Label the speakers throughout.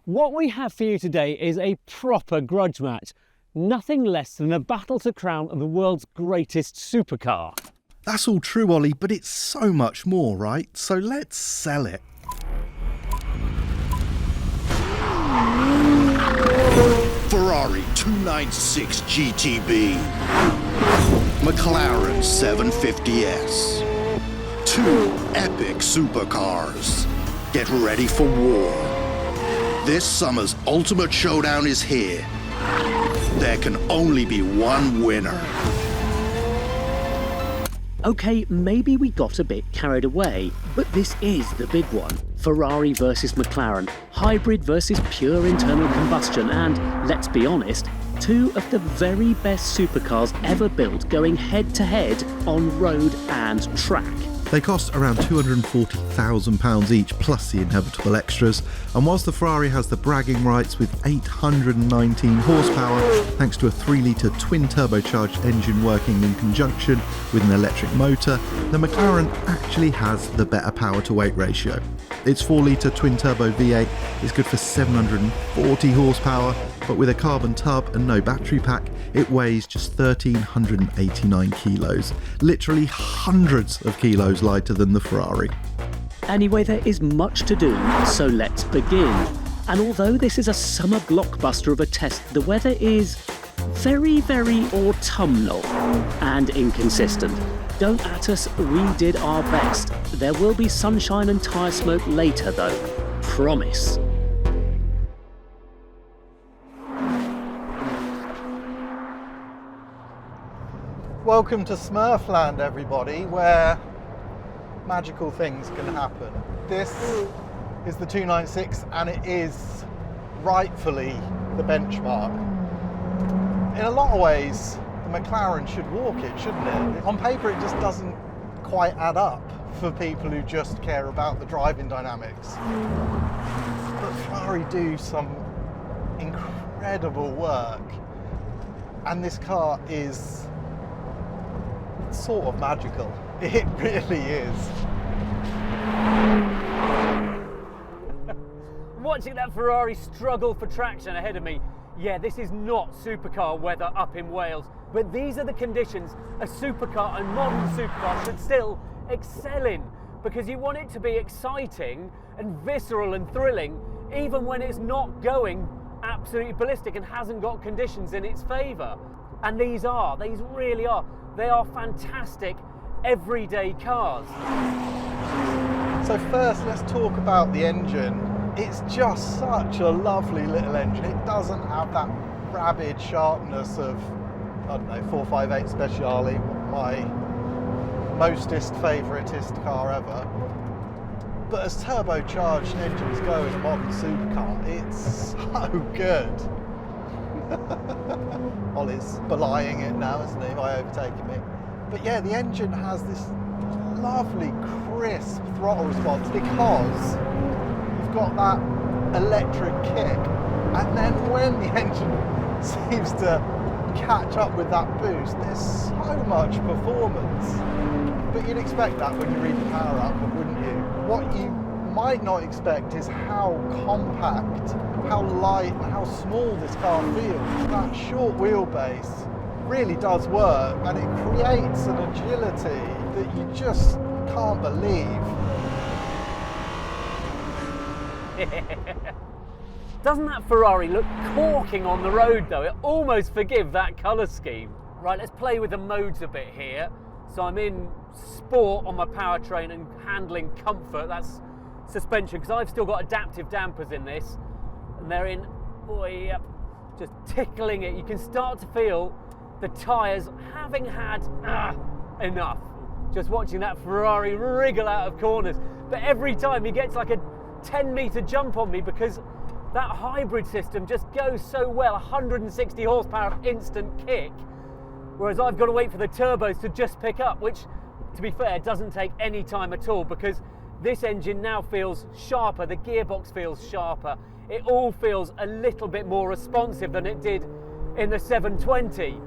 Speaker 1: What we have for you today is a proper grudge match. Nothing less than a battle to crown the world's greatest supercar.
Speaker 2: That's all true, Ollie, but it's so much more, right? So let's sell it.
Speaker 3: Ferrari 296 GTB, McLaren 750S, two epic supercars. Get ready for war. This summer's ultimate showdown is here. There can only be one winner.
Speaker 4: Okay, maybe we got a bit carried away, but this is the big one. Ferrari versus McLaren, hybrid versus pure internal combustion, and, let's be honest, two of the very best supercars ever built going head-to-head on road and track.
Speaker 2: They cost around £240,000 each, plus the inevitable extras. And whilst the Ferrari has the bragging rights with 819 horsepower, thanks to a 3-litre twin-turbocharged engine working in conjunction with an electric motor, the McLaren actually has the better power-to-weight ratio. Its 4-litre twin-turbo V8 is good for 740 horsepower, but with a carbon tub and no battery pack, it weighs just 1,389 kilos, literally hundreds of kilos lighter than the Ferrari.
Speaker 4: Anyway, there is much to do, so let's begin. And although this is a summer blockbuster of a test, the weather is very, very autumnal and inconsistent. Don't at us, we did our best. There will be sunshine and tyre smoke later though, promise.
Speaker 5: Welcome to Smurfland, everybody, where magical things can happen. This is the 296 and it is rightfully the benchmark. In a lot of ways, the McLaren should walk it, shouldn't it? On paper, it just doesn't quite add up for people who just care about the driving dynamics. But Ferrari do some incredible work, and this car is sort of magical. It really is.
Speaker 1: Watching that Ferrari struggle for traction ahead of me, yeah, this is not supercar weather up in Wales, but these are the conditions a supercar, a modern supercar, should still excel in, because you want it to be exciting and visceral and thrilling, even when it's not going absolutely ballistic and hasn't got conditions in its favour. And these really are. They are fantastic everyday cars.
Speaker 5: So first, let's talk about the engine. It's just such a lovely little engine. It doesn't have that rabid sharpness of, I don't know, 458 Speciale, my mostest favoritist car ever. But as turbocharged engines go in a modern supercar, it's so good. Ollie's belying it now, isn't he, by overtaking me. But yeah, the engine has this lovely, crisp throttle response because you've got that electric kick. And then when the engine seems to catch up with that boost, there's so much performance. But you'd expect that when you read the power output, wouldn't you? What you might not expect is how compact, how light and how small this car feels. That short wheelbase really does work, and it creates an agility that you just can't believe.
Speaker 1: Doesn't that Ferrari look corking on the road though? It almost forgive that colour scheme. Right, let's play with the modes a bit here. So I'm in sport on my powertrain and handling comfort, that's suspension, because I've still got adaptive dampers in this, and they're in, yep, just tickling it. You can start to feel the tyres having had enough. Just watching that Ferrari wriggle out of corners. But every time he gets like a 10-metre jump on me, because that hybrid system just goes so well, 160 horsepower instant kick, whereas I've got to wait for the turbos to just pick up, which, to be fair, doesn't take any time at all, because this engine now feels sharper, the gearbox feels sharper, it all feels a little bit more responsive than it did in the 720.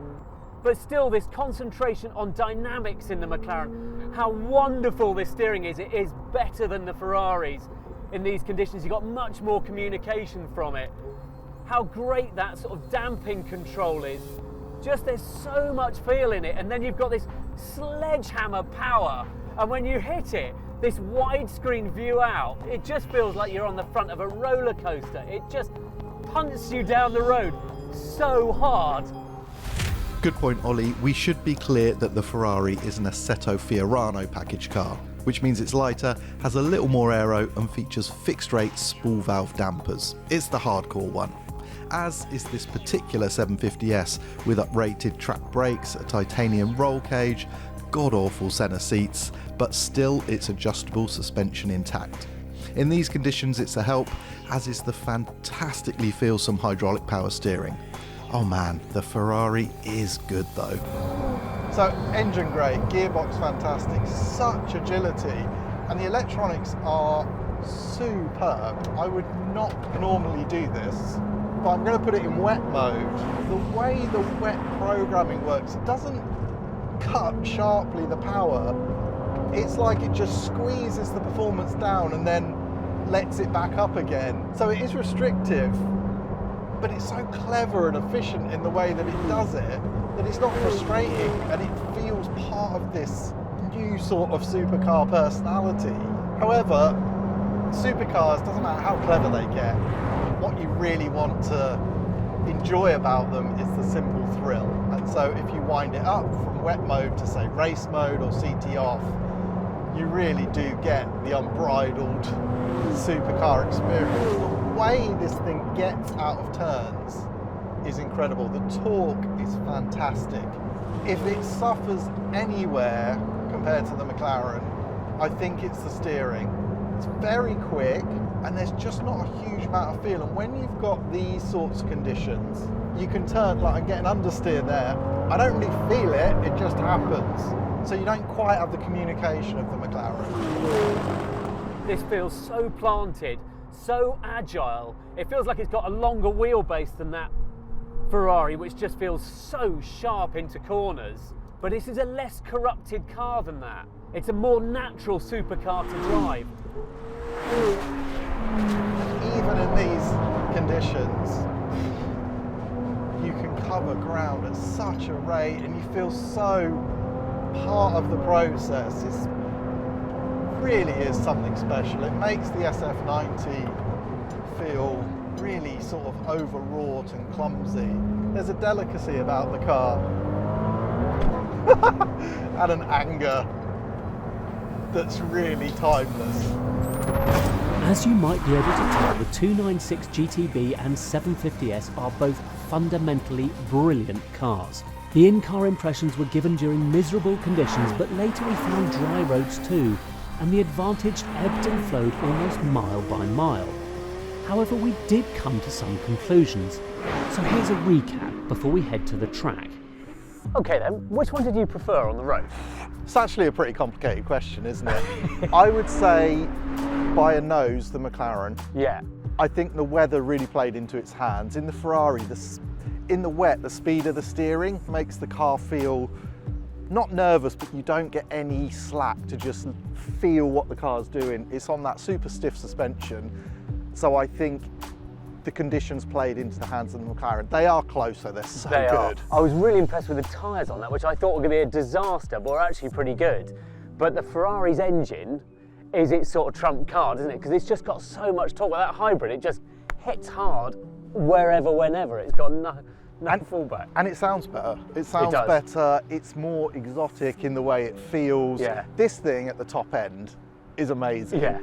Speaker 1: But still, this concentration on dynamics in the McLaren, how wonderful this steering is. It is better than the Ferraris. in these conditions. You got much more communication from it. How great that sort of damping control is. Just there's so much feel in it, and then you've got this sledgehammer power, and when you hit it, this widescreen view out, it just feels like you're on the front of a roller coaster. It just punts you down the road so hard.
Speaker 2: Good point, Ollie. We should be clear that the Ferrari is an Assetto Fiorano package car, which means it's lighter, has a little more aero and features fixed-rate spool valve dampers. It's the hardcore one, as is this particular 750S with uprated track brakes, a titanium roll cage, god-awful centre seats, but still its adjustable suspension intact. In these conditions it's a help, as is the fantastically feelsome hydraulic power steering. Oh man, the Ferrari is good though.
Speaker 5: So engine great, gearbox fantastic, such agility, and the electronics are superb. I would not normally do this, but I'm going to put it in wet mode. The way the wet programming works, it doesn't cut sharply the power. It's like it just squeezes the performance down and then lets it back up again. So it is restrictive, but it's so clever and efficient in the way that it does it that it's not frustrating, and it feels part of this new sort of supercar personality. However, supercars, doesn't matter how clever they get, what you really want to enjoy about them is the simple thrill. And so if you wind it up from wet mode to say race mode or CT off, you really do get the unbridled supercar experience. The way this thing gets out of turns is incredible. The torque is fantastic. If it suffers anywhere compared to the McLaren, I think it's the steering. It's very quick and there's just not a huge amount of feel. And when you've got these sorts of conditions, you can turn, like I'm getting understeer there, I don't really feel it, it just happens. So you don't quite have the communication of the McLaren.
Speaker 1: This feels so planted, so agile. It feels like it's got a longer wheelbase than that Ferrari, which just feels so sharp into corners. But this is a less corrupted car than that. It's a more natural supercar to drive.
Speaker 5: Even in these conditions, you can cover ground at such a rate and you feel so part of the process. It really is something special. It makes the SF90 feel really sort of overwrought and clumsy. There's a delicacy about the car and an anger that's really timeless.
Speaker 4: As you might be able to tell, the 296 GTB and 750S are both fundamentally brilliant cars. The in-car impressions were given during miserable conditions, but later we found dry roads too, and the advantage ebbed and flowed almost mile by mile. However, we did come to some conclusions, so here's a recap before we head to the track.
Speaker 1: Okay then, which one did you prefer on the road?
Speaker 5: It's actually a pretty complicated question, isn't it? I would say, by a nose, the McLaren.
Speaker 1: Yeah.
Speaker 5: I think the weather really played into its hands. In the Ferrari, in the wet, the speed of the steering makes the car feel not nervous, but you don't get any slack to just feel what the car's doing. It's on that super stiff suspension. So I think the conditions played into the hands of the McLaren. They are closer, they're so good.
Speaker 1: I was really impressed with the tyres on that, which I thought were going to be a disaster, but were actually pretty good. But the Ferrari's engine is its sort of trump card, isn't it? Because it's just got so much torque. With that hybrid, it just hits hard wherever, whenever. It's got no fallback.
Speaker 5: And it sounds better. It sounds better. It's more exotic in the way it feels.
Speaker 1: Yeah.
Speaker 5: This thing at the top end is amazing.
Speaker 1: Yeah.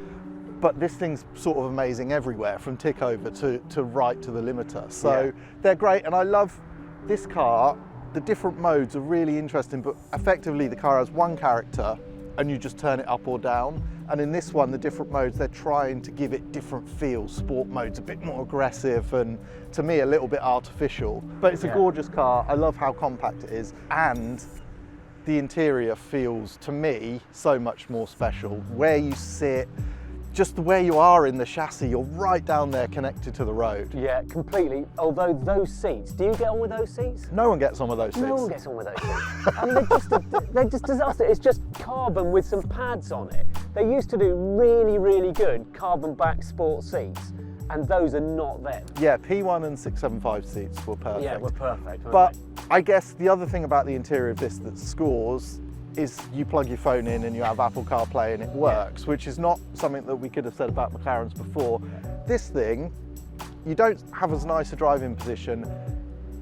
Speaker 5: But this thing's sort of amazing everywhere, from tick over to right to the limiter. So they're great, and I love this car. The different modes are really interesting, but effectively the car has one character and you just turn it up or down. And in this one, the different modes, they're trying to give it different feels. Sport mode's a bit more aggressive and, to me, a little bit artificial. But it's a gorgeous car. I love how compact it is. And the interior feels, to me, so much more special. Where you sit, just where you are in the chassis, you're right down there connected to the road.
Speaker 1: Yeah, completely. Although those seats, do you get on with those seats?
Speaker 5: No one gets on with those seats.
Speaker 1: No one gets on with those seats. I mean, they're just disaster. It's just carbon with some pads on it. They used to do really, really good carbon back sport seats, and those are not them.
Speaker 5: Yeah, P1 and 675 seats were perfect.
Speaker 1: Yeah, were perfect.
Speaker 5: But I guess the other thing about the interior of this that scores is you plug your phone in and you have Apple CarPlay and it works, which is not something that we could have said about McLaren's before. This thing, you don't have as nice a driving position,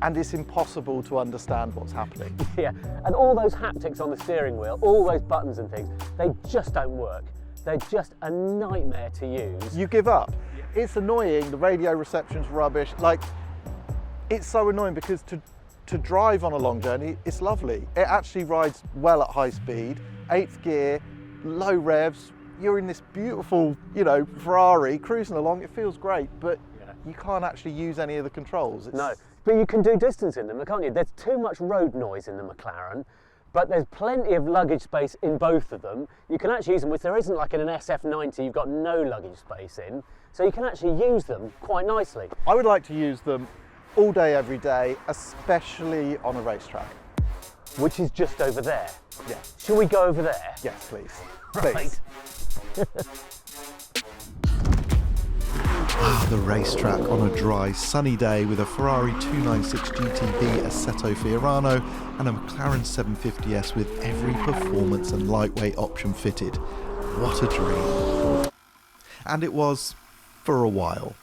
Speaker 5: and it's impossible to understand what's happening.
Speaker 1: Yeah, and all those haptics on the steering wheel, all those buttons and things, they just don't work. They're just a nightmare to use.
Speaker 5: You give up. It's annoying, the radio reception's rubbish. Like, it's so annoying because to drive on a long journey, it's lovely. It actually rides well at high speed, 8th gear, low revs. You're in this beautiful, you know, Ferrari cruising along. It feels great, but you can't actually use any of the controls.
Speaker 1: No, but you can do distance in them, can't you? There's too much road noise in the McLaren, but there's plenty of luggage space in both of them. You can actually use them, which there isn't like in an SF90, you've got no luggage space in, so you can actually use them quite nicely.
Speaker 5: I would like to use them all day, every day, especially on a racetrack.
Speaker 1: Which is just over there.
Speaker 5: Yeah.
Speaker 1: Shall we go over there?
Speaker 5: Yes, please.
Speaker 1: Right.
Speaker 2: The racetrack on a dry, sunny day with a Ferrari 296 GTB Assetto Fiorano and a McLaren 750S with every performance and lightweight option fitted. What a dream. And it was for a while.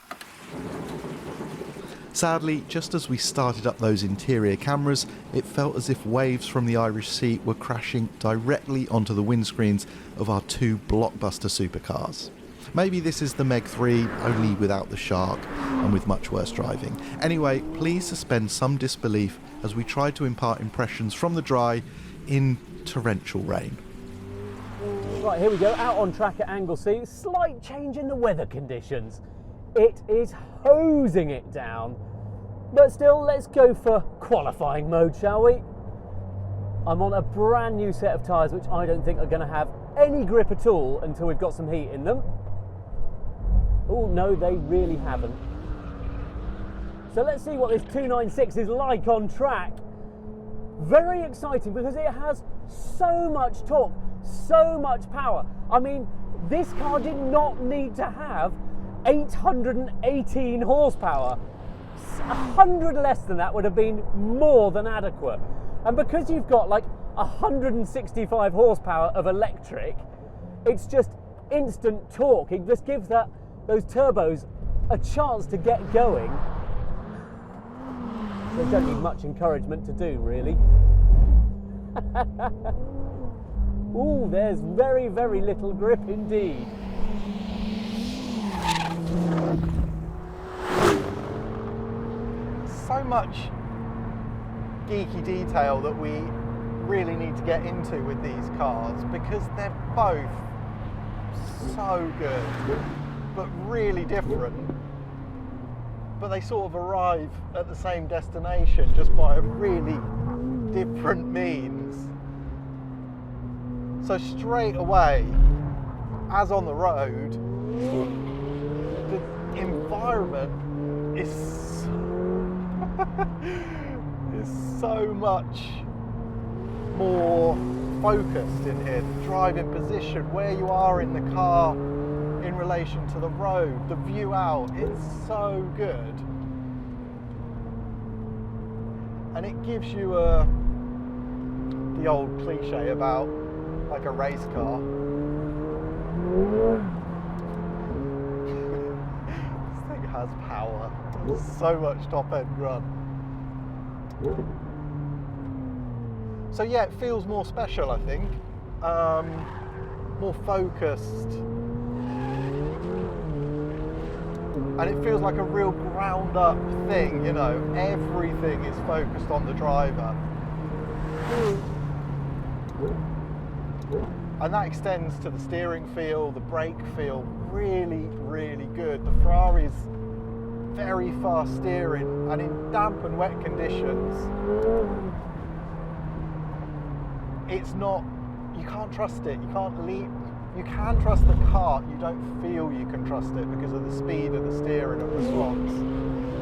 Speaker 2: Sadly, just as we started up those interior cameras, it felt as if waves from the Irish Sea were crashing directly onto the windscreens of our two blockbuster supercars. Maybe this is the Meg 3, only without the shark and with much worse driving. Anyway, please suspend some disbelief as we try to impart impressions from the dry in torrential rain.
Speaker 1: Right, here we go, out on track at Anglesey. Slight change in the weather conditions. It is hosing it down. But still, let's go for qualifying mode, shall we? I'm on a brand new set of tyres which I don't think are going to have any grip at all until we've got some heat in them. Oh no, they really haven't. So let's see what this 296 is like on track. Very exciting because it has so much torque, so much power. I mean, this car did not need to have 818 horsepower. 100 less than that would have been more than adequate. And because you've got like 165 horsepower of electric, it's just instant torque. It just gives those turbos a chance to get going. They don't need much encouragement to do, really. Ooh, there's very, very little grip indeed.
Speaker 5: So much geeky detail that we really need to get into with these cars because they're both so good but really different, but they sort of arrive at the same destination just by a really different means. So straight away, as on the road, the environment is so much more focused in here. The driving position, where you are in the car in relation to the road, the view out, it's so good. And it gives you the old cliche about like a race car. This thing has power. So much top end run. So yeah, it feels more special, I think. More focused. And it feels like a real ground up thing, you know, everything is focused on the driver. And that extends to the steering feel, the brake feel, really, really good. The Ferrari's very fast steering, and in damp and wet conditions, it's not, you can't trust it, you can't leap. You can trust the car, you don't feel you can trust it because of the speed of the steering and response.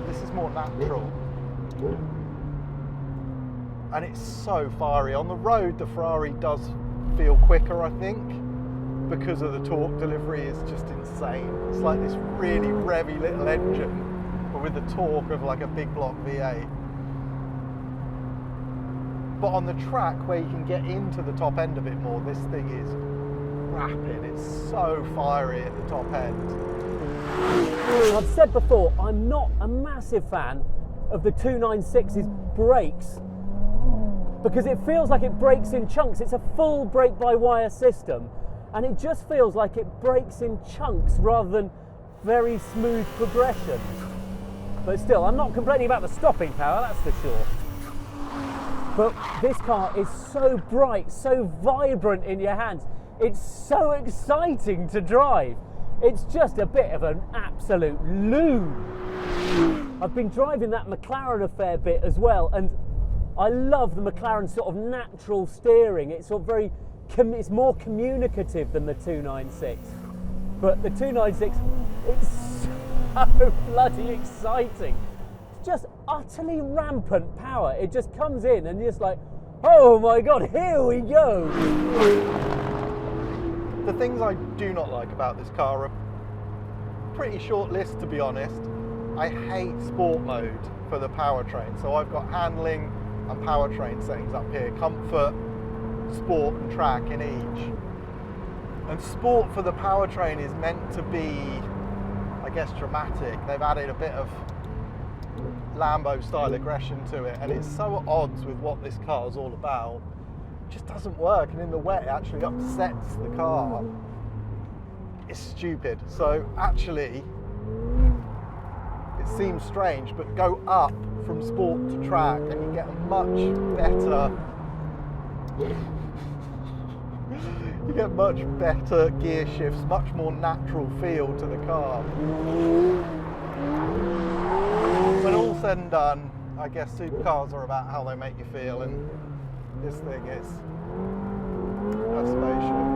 Speaker 5: This is more natural. And it's so fiery. On the road, the Ferrari does feel quicker, I think. because of the torque delivery is just insane. It's like this really revvy little engine, but with the torque of like a big block V8. But on the track where you can get into the top end a bit more, this thing is rapid. It's so fiery at the top end.
Speaker 1: I've said before, I'm not a massive fan of the 296's brakes because it feels like it brakes in chunks. It's a full brake-by-wire system, and it just feels like it brakes in chunks rather than very smooth progression. But still, I'm not complaining about the stopping power, that's for sure. But this car is so bright, so vibrant in your hands. It's so exciting to drive. It's just a bit of an absolute loon. I've been driving that McLaren a fair bit as well, and I love the McLaren sort of natural steering. It's sort of very, it's more communicative than the 296. But the 296, it's so bloody exciting. It's just utterly rampant power. It just comes in and you're just like, oh my God, here we go.
Speaker 5: The things I do not like about this car are pretty short list, to be honest. I hate sport mode for the powertrain. So I've got handling and powertrain settings up here, comfort, sport and track in each. And sport for the powertrain is meant to be, I guess, dramatic. They've added a bit of Lambo style aggression to it, and it's so at odds with what this car is all about. It just doesn't work, and in the wet it actually upsets the car. It's stupid. So actually, it seems strange, but go up from sport to track and you get a much better gear shifts, much more natural feel to the car. When all's said and done, I guess supercars are about how they make you feel, and this thing is a spaceship.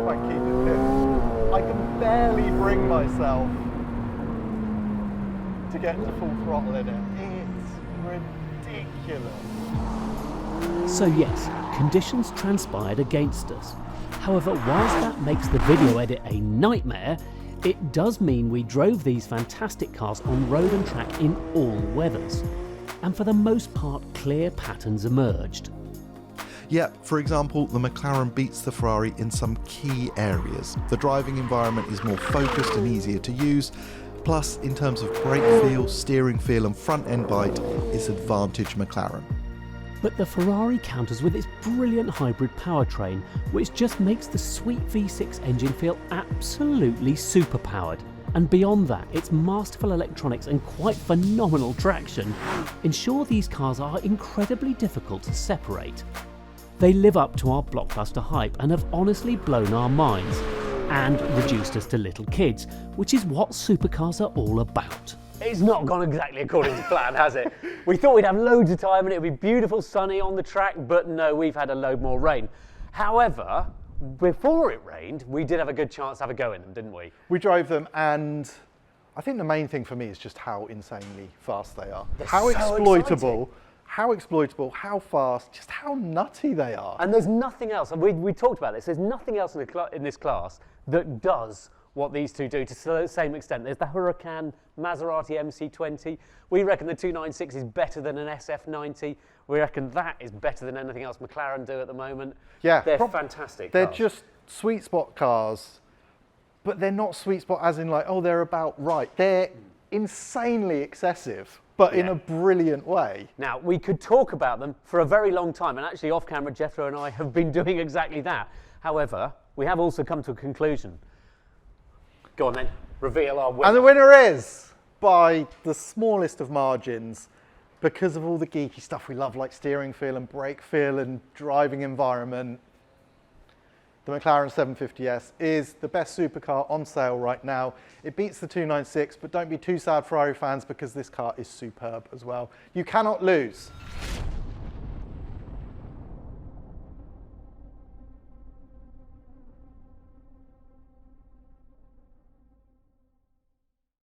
Speaker 5: If I keep it pinned, I can barely bring myself to get to full throttle in it. It's ridiculous.
Speaker 4: So yes, conditions transpired against us. However, whilst that makes the video edit a nightmare, it does mean we drove these fantastic cars on road and track in all weathers. And for the most part, clear patterns emerged.
Speaker 2: Yeah, for example, the McLaren beats the Ferrari in some key areas. The driving environment is more focused and easier to use. Plus, in terms of brake feel, steering feel and front end bite, it's advantage McLaren.
Speaker 4: But the Ferrari counters with its brilliant hybrid powertrain, which just makes the sweet V6 engine feel absolutely super-powered. And beyond that, its masterful electronics and quite phenomenal traction ensure these cars are incredibly difficult to separate. They live up to our blockbuster hype and have honestly blown our minds, and reduced us to little kids, which is what supercars are all about.
Speaker 1: It's not gone exactly according to plan, has it? We thought we'd have loads of time and it would be beautiful, sunny on the track, but no, we've had a load more rain. However, before it rained, we did have a good chance to have a go in them, didn't we?
Speaker 5: We drove them, and I think the main thing for me is just how insanely fast they are.
Speaker 1: They're
Speaker 5: how
Speaker 1: so
Speaker 5: exploitable, how fast, just how nutty they are.
Speaker 1: And there's nothing else, and we talked about this, there's nothing else in this class that does what these two do to the same extent. There's the Huracan Maserati MC20. We reckon the 296 is better than an SF90. We reckon that is better than anything else McLaren do at the moment.
Speaker 5: Yeah,
Speaker 1: they're fantastic
Speaker 5: They're
Speaker 1: cars.
Speaker 5: just sweet spot cars, but they're not sweet spot as in like, oh, they're about right. They're insanely excessive, but in a brilliant way.
Speaker 1: Now, we could talk about them for a very long time, and actually off camera, Jethro and I have been doing exactly that. However, we have also come to a conclusion. Go on then, reveal our winner.
Speaker 5: And the winner is, by the smallest of margins, because of all the geeky stuff we love, like steering feel and brake feel and driving environment, the McLaren 750S is the best supercar on sale right now. It beats the 296, but don't be too sad, Ferrari fans, because this car is superb as well. You cannot lose.